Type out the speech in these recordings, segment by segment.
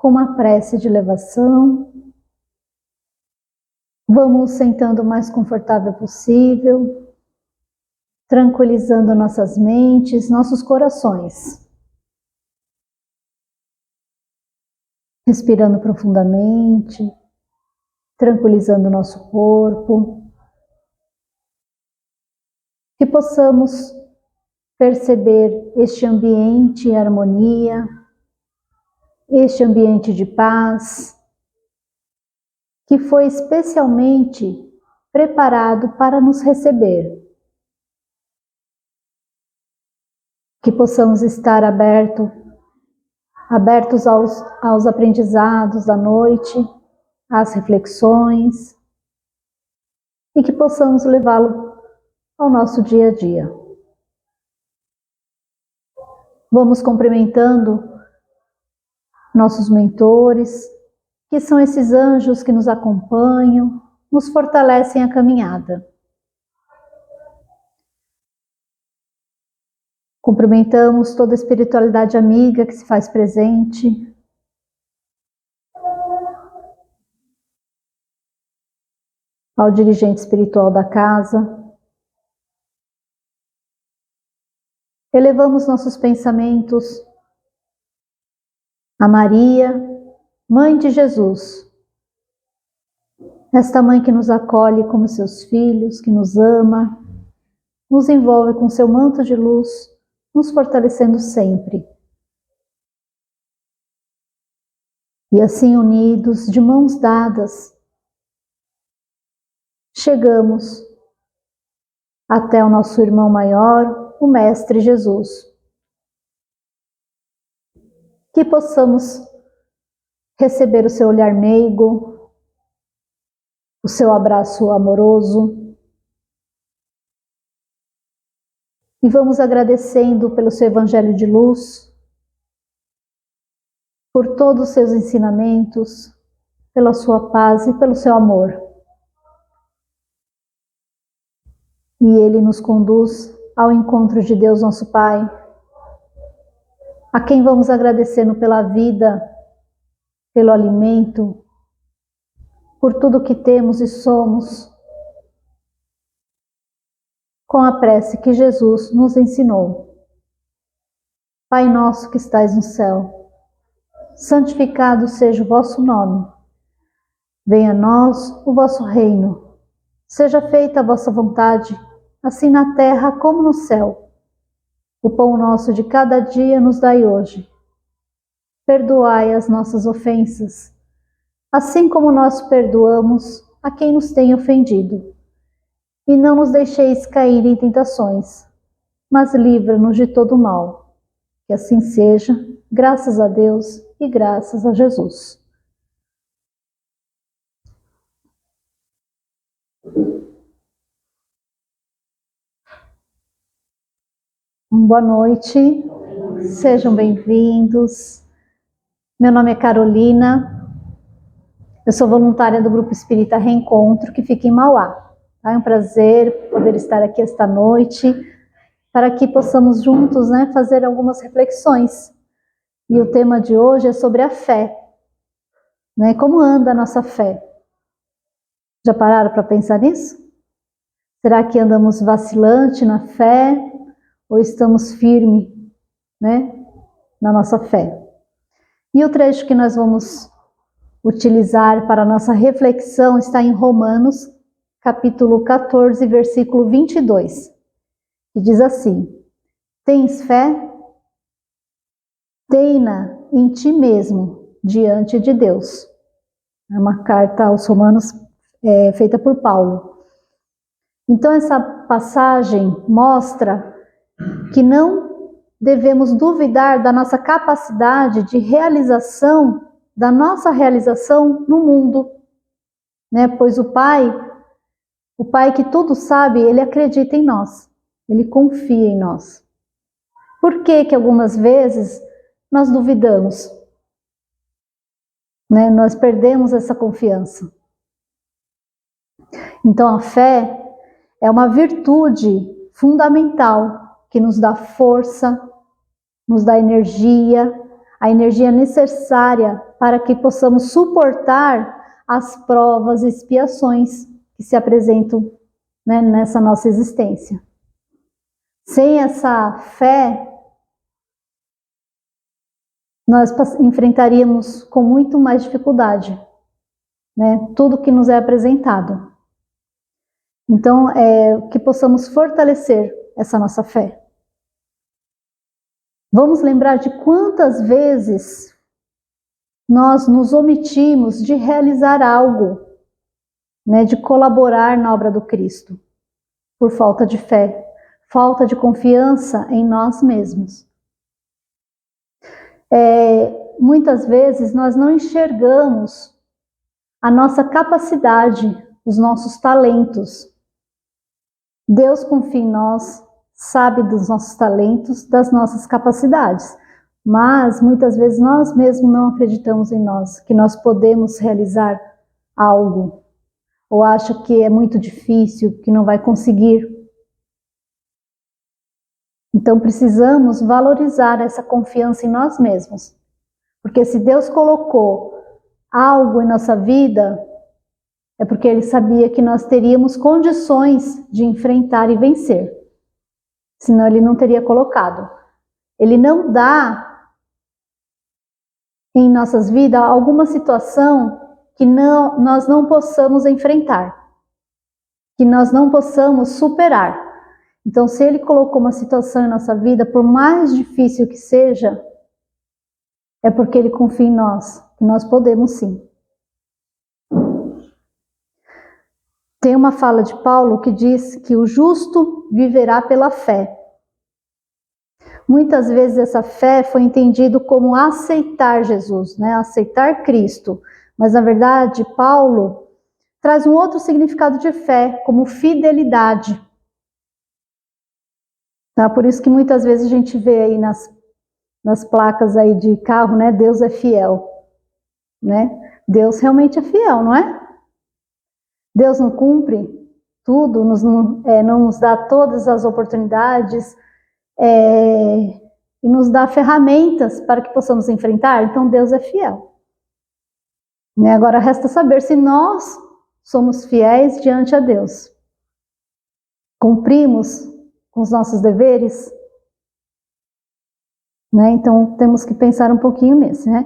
com uma prece de elevação. Vamos sentando o mais confortável possível, tranquilizando nossas mentes, nossos corações. Respirando profundamente, tranquilizando nosso corpo. Que possamos perceber este ambiente em harmonia, este ambiente de paz, que foi especialmente preparado para nos receber. Que possamos estar abertos aos aprendizados da noite, às reflexões, e que possamos levá-lo ao nosso dia a dia. Vamos cumprimentando nossos mentores, que são esses anjos que nos acompanham, nos fortalecem a caminhada. Cumprimentamos toda a espiritualidade amiga que se faz presente. Ao dirigente espiritual da casa. Elevamos nossos pensamentos a Maria, Mãe de Jesus. Esta mãe que nos acolhe como seus filhos, que nos ama, nos envolve com seu manto de luz, nos fortalecendo sempre. E assim unidos, de mãos dadas, chegamos até o nosso irmão maior, o Mestre Jesus. Que possamos receber o seu olhar meigo, o seu abraço amoroso. E vamos agradecendo pelo seu evangelho de luz, por todos os seus ensinamentos, pela sua paz e pelo seu amor. E ele nos conduz ao encontro de Deus, nosso Pai, a quem vamos agradecendo pela vida, pelo alimento, por tudo que temos e somos, com a prece que Jesus nos ensinou. Pai nosso que estais no céu, santificado seja o vosso nome. Venha a nós o vosso reino. Seja feita a vossa vontade, assim na terra como no céu. O pão nosso de cada dia nos dai hoje. Perdoai as nossas ofensas, assim como nós perdoamos a quem nos tem ofendido. E não nos deixeis cair em tentações, mas livra-nos de todo mal. Que assim seja, graças a Deus e graças a Jesus. Boa noite, sejam bem-vindos. Meu nome é Carolina, eu sou voluntária do Grupo Espírita Reencontro, que fica em Mauá. É um prazer poder estar aqui esta noite, para que possamos juntos, fazer algumas reflexões. E o tema de hoje é sobre a fé. Como anda a nossa fé? Já pararam para pensar nisso? Será que andamos vacilante na fé? Ou estamos firmes, na nossa fé? E o trecho que nós vamos utilizar para a nossa reflexão está em Romanos, capítulo 14, versículo 22, que diz assim: tens fé? Tem-na em ti mesmo, diante de Deus. É uma carta aos Romanos feita por Paulo. Então essa passagem mostra que não devemos duvidar da nossa capacidade de realização, da nossa realização no mundo, pois o Pai que tudo sabe, Ele acredita em nós, Ele confia em nós. Por que que algumas vezes nós duvidamos? Nós perdemos essa confiança. Então a fé é uma virtude fundamental que nos dá força, nos dá energia, a energia necessária para que possamos suportar as provas e expiações que se apresentam, né, nessa nossa existência. Sem essa fé, nós enfrentaríamos com muito mais dificuldade, né, tudo que nos é apresentado. Então, que possamos fortalecer essa nossa fé. Vamos lembrar de quantas vezes nós nos omitimos de realizar algo, né, de colaborar na obra do Cristo, por falta de fé, falta de confiança em nós mesmos. Muitas vezes nós não enxergamos a nossa capacidade, os nossos talentos. Deus confia em nós, sabe dos nossos talentos, das nossas capacidades, mas muitas vezes nós mesmos não acreditamos em nós, que nós podemos realizar algo, ou acha que é muito difícil, que não vai conseguir. Então precisamos valorizar essa confiança em nós mesmos, porque se Deus colocou algo em nossa vida, é porque Ele sabia que nós teríamos condições de enfrentar e vencer. Senão Ele não teria colocado. Ele não dá em nossas vidas alguma situação que nós não possamos enfrentar, que nós não possamos superar. Então, se Ele colocou uma situação em nossa vida, por mais difícil que seja, é porque Ele confia em nós, que nós podemos sim. Tem uma fala de Paulo que diz que o justo viverá pela fé. Muitas vezes essa fé foi entendido como aceitar Jesus, né? Aceitar Cristo. Mas na verdade, Paulo traz um outro significado de fé, como fidelidade. Tá? Por isso que muitas vezes a gente vê aí nas placas aí de carro, né? Deus é fiel, né? Deus realmente é fiel, não é? Deus não cumpre tudo, não nos dá todas as oportunidades e nos dá ferramentas para que possamos enfrentar. Então Deus é fiel. Né? Agora resta saber se nós somos fiéis diante a Deus. Cumprimos com os nossos deveres? Né? Então temos que pensar um pouquinho nisso. Né?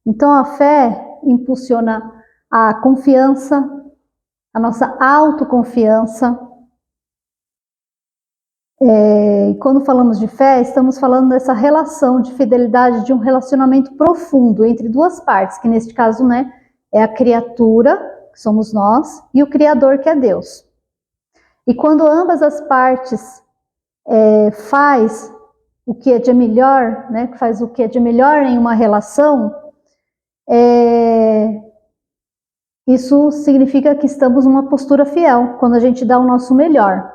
Então a fé impulsiona a confiança, a nossa autoconfiança. E quando falamos de fé, estamos falando dessa relação de fidelidade, de um relacionamento profundo entre duas partes, que neste caso, né, é a criatura, que somos nós, e o Criador, que é Deus. E quando ambas as partes faz o que é de melhor, né, faz o que é de melhor em uma relação, isso significa que estamos numa postura fiel, quando a gente dá o nosso melhor.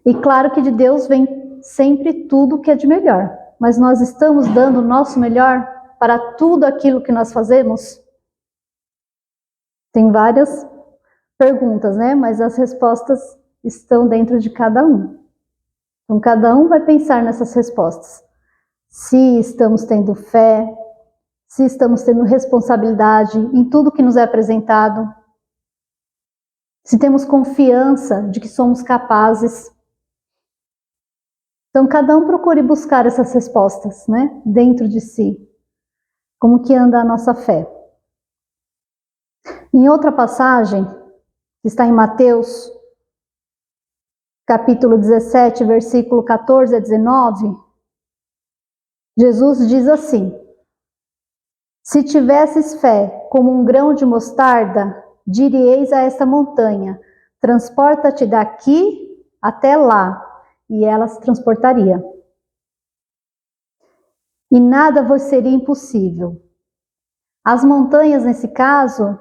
E claro que de Deus vem sempre tudo que é de melhor, mas nós estamos dando o nosso melhor para tudo aquilo que nós fazemos? Tem várias perguntas, né? Mas as respostas estão dentro de cada um. Então cada um vai pensar nessas respostas. Se estamos tendo fé, se estamos tendo responsabilidade em tudo que nos é apresentado, se temos confiança de que somos capazes. Então, cada um procure buscar essas respostas, né, dentro de si. Como que anda a nossa fé. Em outra passagem, que está em Mateus, capítulo 17, versículo 14 a 19, Jesus diz assim: se tivesses fé como um grão de mostarda, diríeis a esta montanha, transporta-te daqui até lá, e ela se transportaria. E nada vos seria impossível. As montanhas, nesse caso,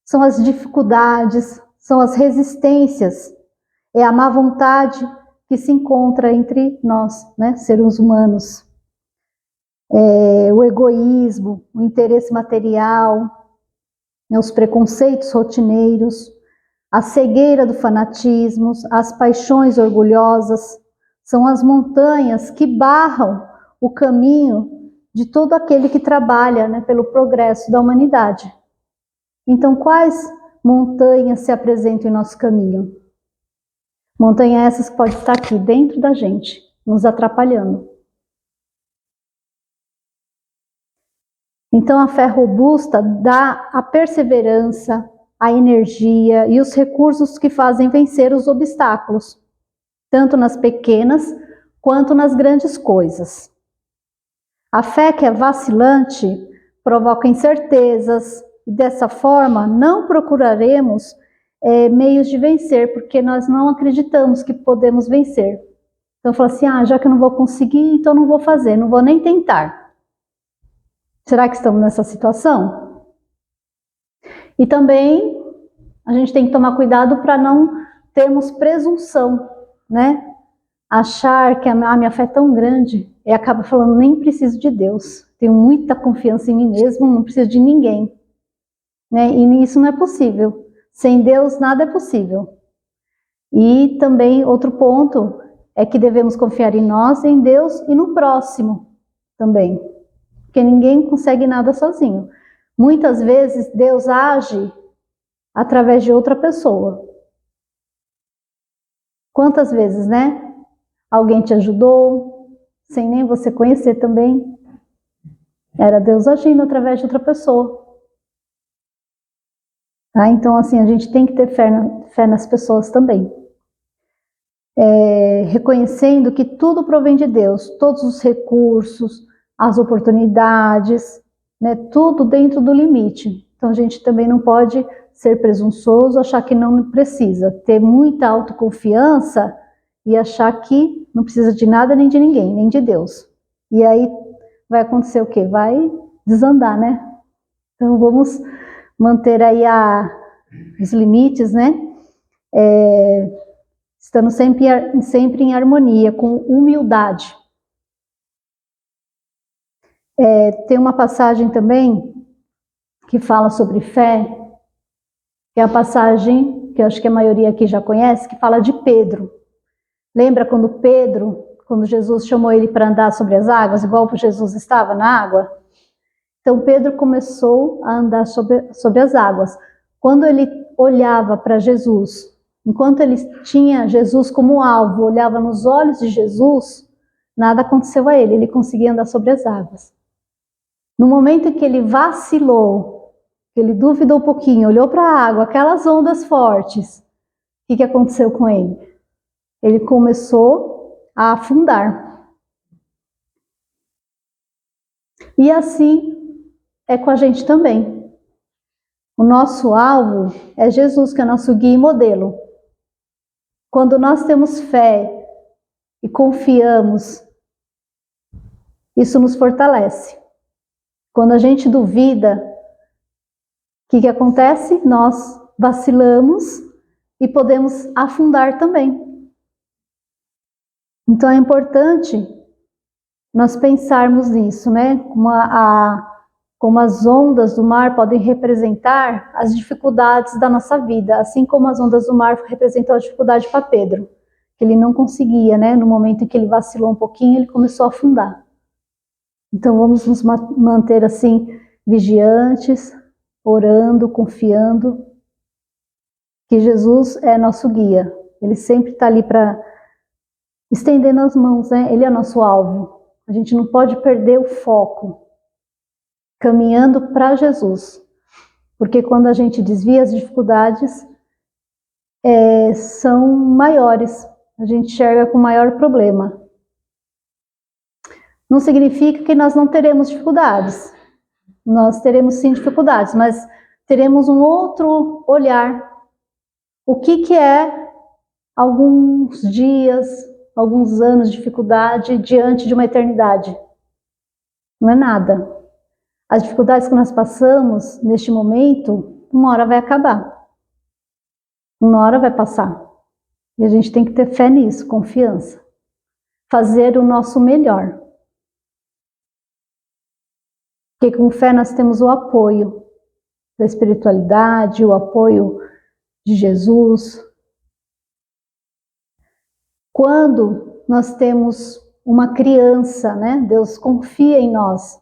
são as dificuldades, são as resistências, é a má vontade que se encontra entre nós, né, seres humanos. O egoísmo, o interesse material, né, os preconceitos rotineiros, a cegueira do fanatismo, as paixões orgulhosas, são as montanhas que barram o caminho de todo aquele que trabalha, né, pelo progresso da humanidade. Então, quais montanhas se apresentam em nosso caminho? Montanha essas que pode estar aqui dentro da gente, nos atrapalhando. Então, a fé robusta dá a perseverança, a energia e os recursos que fazem vencer os obstáculos, tanto nas pequenas quanto nas grandes coisas. A fé que é vacilante provoca incertezas e, dessa forma, não procuraremos meios de vencer, porque nós não acreditamos que podemos vencer. Então, fala assim, já que eu não vou conseguir, então não vou fazer, não vou nem tentar. Será que estamos nessa situação? E também a gente tem que tomar cuidado para não termos presunção, né? Achar que a minha fé é tão grande e acaba falando, nem preciso de Deus. Tenho muita confiança em mim mesmo, não preciso de ninguém. Né? E isso não é possível. Sem Deus nada é possível. E também outro ponto é que devemos confiar em nós, em Deus e no próximo também. Porque ninguém consegue nada sozinho. Muitas vezes Deus age através de outra pessoa. Quantas vezes, né? Alguém te ajudou, sem nem você conhecer também. Era Deus agindo através de outra pessoa. Tá? Então, assim, a gente tem que ter fé nas pessoas também. Reconhecendo que tudo provém de Deus, todos os recursos, as oportunidades, né, tudo dentro do limite. Então a gente também não pode ser presunçoso, achar que não precisa, ter muita autoconfiança e achar que não precisa de nada nem de ninguém, nem de Deus. E aí vai acontecer o quê? Vai desandar, né? Então vamos manter aí os limites, né? Estando sempre em harmonia, com humildade. Tem uma passagem também que fala sobre fé, que é a passagem que eu acho que a maioria aqui já conhece, que fala de Pedro. Lembra quando Jesus chamou ele para andar sobre as águas, igual Jesus estava na água? Então Pedro começou a andar sobre as águas. Quando ele olhava para Jesus, enquanto ele tinha Jesus como alvo, olhava nos olhos de Jesus, nada aconteceu a ele, ele conseguia andar sobre as águas. No momento em que ele vacilou, que ele duvidou um pouquinho, olhou para a água, aquelas ondas fortes, o que aconteceu com ele? Ele começou a afundar. E assim é com a gente também. O nosso alvo é Jesus, que é nosso guia e modelo. Quando nós temos fé e confiamos, isso nos fortalece. Quando a gente duvida, o que acontece? Nós vacilamos e podemos afundar também. Então é importante nós pensarmos nisso, né? Como as ondas do mar podem representar as dificuldades da nossa vida, assim como as ondas do mar representam a dificuldade para Pedro, que ele não conseguia, né? No momento em que ele vacilou um pouquinho, ele começou a afundar. Então vamos nos manter assim, vigiantes, orando, confiando que Jesus é nosso guia. Ele sempre está ali para estendendo as mãos, né? Ele é nosso alvo. A gente não pode perder o foco, caminhando para Jesus. Porque quando a gente desvia, as dificuldades são maiores. A gente enxerga com maior problema. Não significa que nós não teremos dificuldades. Nós teremos sim dificuldades, mas teremos um outro olhar. O que é alguns dias, alguns anos de dificuldade diante de uma eternidade? Não é nada. As dificuldades que nós passamos neste momento, uma hora vai acabar. Uma hora vai passar. E a gente tem que ter fé nisso, confiança. Fazer o nosso melhor. Porque com fé nós temos o apoio da espiritualidade, o apoio de Jesus. Quando nós temos uma criança, né? Deus confia em nós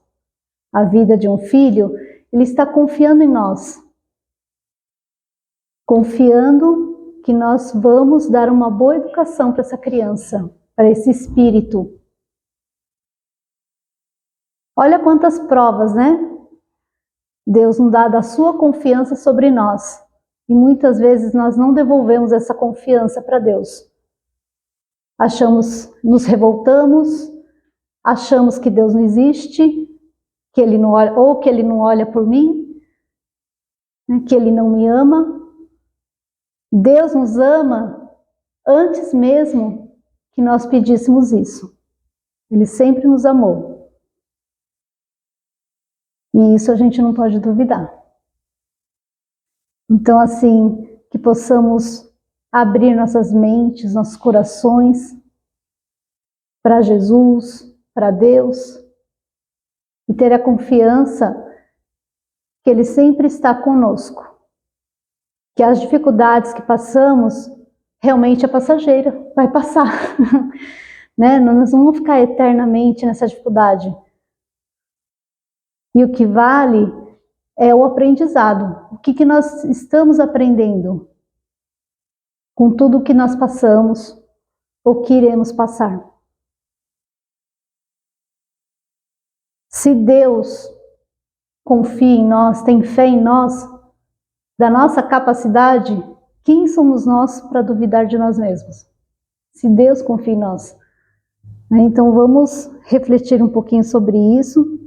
a vida de um filho, Ele está confiando em nós. Confiando que nós vamos dar uma boa educação para essa criança, para esse espírito. Olha quantas provas, né? Deus nos dá da sua confiança sobre nós. E muitas vezes nós não devolvemos essa confiança para Deus. Nos revoltamos, achamos que Deus não existe, que Ele não olha, ou que Ele não olha por mim, que Ele não me ama. Deus nos ama antes mesmo que nós pedíssemos isso. Ele sempre nos amou. E isso a gente não pode duvidar. Então, assim, que possamos abrir nossas mentes, nossos corações para Jesus, para Deus, e ter a confiança que Ele sempre está conosco. Que as dificuldades que passamos realmente é passageira, vai passar. Né? Nós não vamos ficar eternamente nessa dificuldade. E o que vale é o aprendizado. O que nós estamos aprendendo com tudo o que nós passamos ou que iremos passar. Se Deus confia em nós, tem fé em nós, da nossa capacidade, quem somos nós para duvidar de nós mesmos? Se Deus confia em nós. Então vamos refletir um pouquinho sobre isso.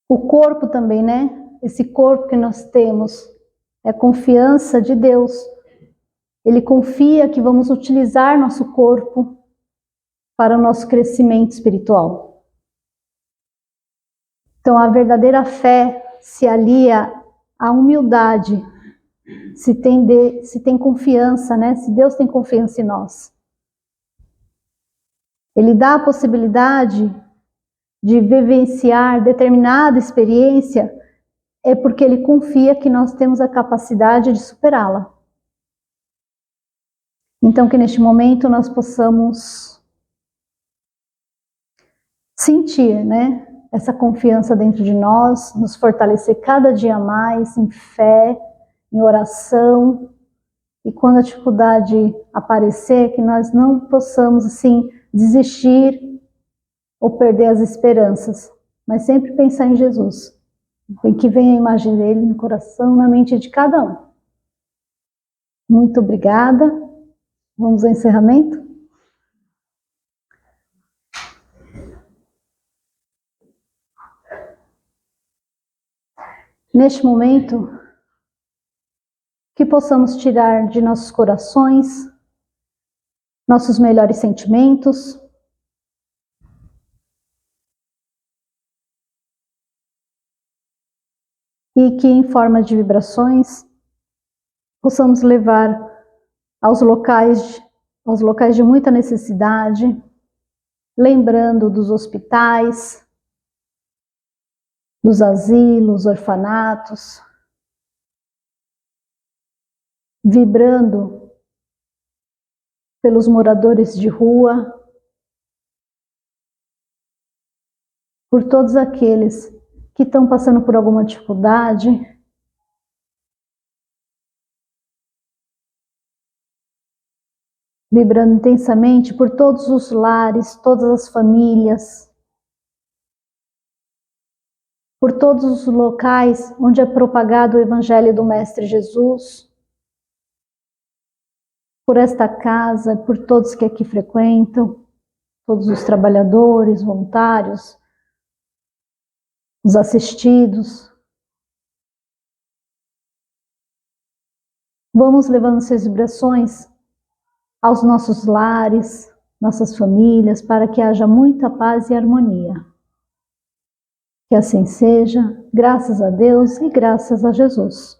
O corpo também, né? Esse corpo que nós temos é confiança de Deus. Ele confia que vamos utilizar nosso corpo para o nosso crescimento espiritual. Então a verdadeira fé se alia à humildade, se tem confiança, né? Se Deus tem confiança em nós. Ele dá a possibilidade de vivenciar determinada experiência, é porque Ele confia que nós temos a capacidade de superá-la. Então que neste momento nós possamos sentir, né, essa confiança dentro de nós, nos fortalecer cada dia mais em fé, em oração, e quando a dificuldade aparecer, que nós não possamos assim desistir ou perder as esperanças, mas sempre pensar em Jesus, e que venha a imagem dele no coração, na mente de cada um. Muito obrigada. Vamos ao encerramento? Neste momento, que possamos tirar de nossos corações nossos melhores sentimentos, e que em forma de vibrações possamos levar aos locais de muita necessidade, lembrando dos hospitais, dos asilos, orfanatos, vibrando pelos moradores de rua, por todos aqueles que estão passando por alguma dificuldade, vibrando intensamente por todos os lares, todas as famílias, por todos os locais onde é propagado o Evangelho do Mestre Jesus, por esta casa, por todos que aqui frequentam, todos os trabalhadores, voluntários, os assistidos. Vamos levando essas vibrações aos nossos lares, nossas famílias, para que haja muita paz e harmonia. Que assim seja, graças a Deus e graças a Jesus.